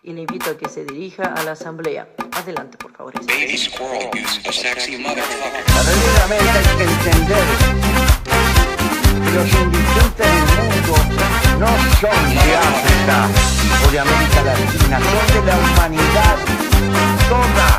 y le invito a que se dirija a la asamblea. Adelante, por favor. Baby squirrel, you sexy motherfucker. Verdaderamente hay que entender que los indigentes del mundo no son de África o de América Latina, son de la humanidad toda.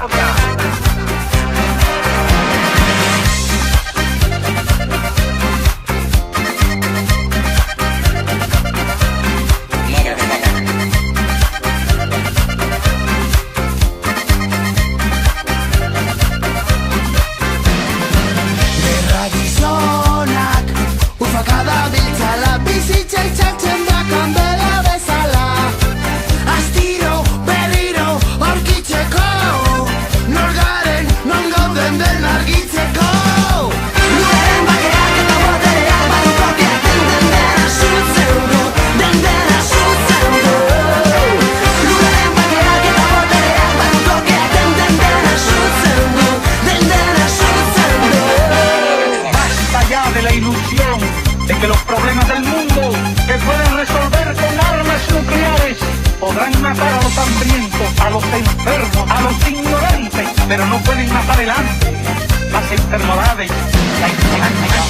De que los problemas del mundo se pueden resolver con armas nucleares. Podrán matar a los hambrientos, a los enfermos, a los ignorantes, pero no pueden matar el hambre, las enfermedades, la ignorancia.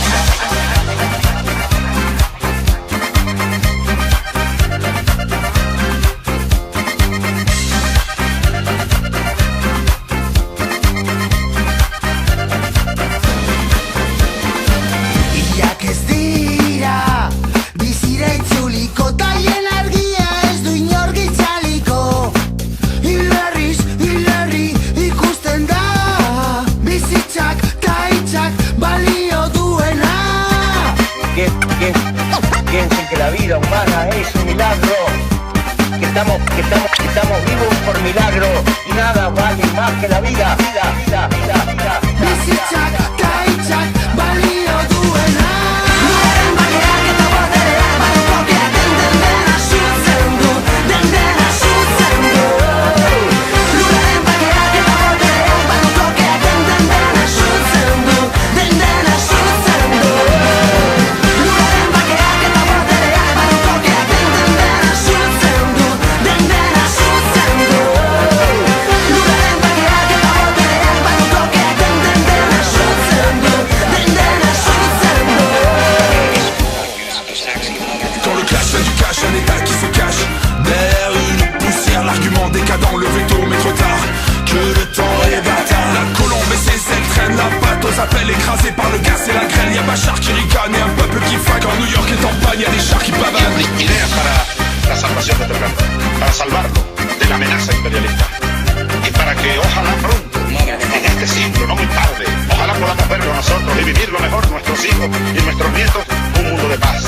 Piensen que la vida humana es un milagro, que estamos vivos por milagro y nada vale más que la vida. L'argument décadent, le veto, mais trop tard, que le temps est bâtard. La colombe et ses ailes traînent la patte aux appels, écrasés par le gaz et la grêle. Y'a Bachar qui ricane et un peuple qui frappe. En New York est en panne, y'a des chars qui pavanent. Ideas para la salvación de Fernando, para salvarlo de la amenaza imperialista. Y para que ojalá pronto, en este siglo, no muy tarde, ojalá podamos verlo nosotros y vivirlo mejor nuestros hijos y nuestros nietos, un mundo de paz.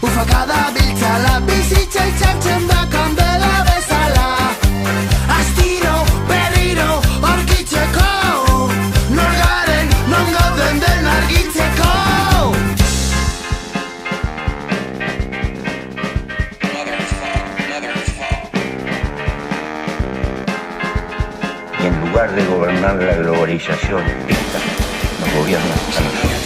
Ufakada biltzala, bizitza itxartzen da kanbela bezala. Astiro, berriro, aurkitzeko, nor garen, non gauden den argitzeko. Y en lugar de gobernar la globalización, esta nos gobierna a nosotros.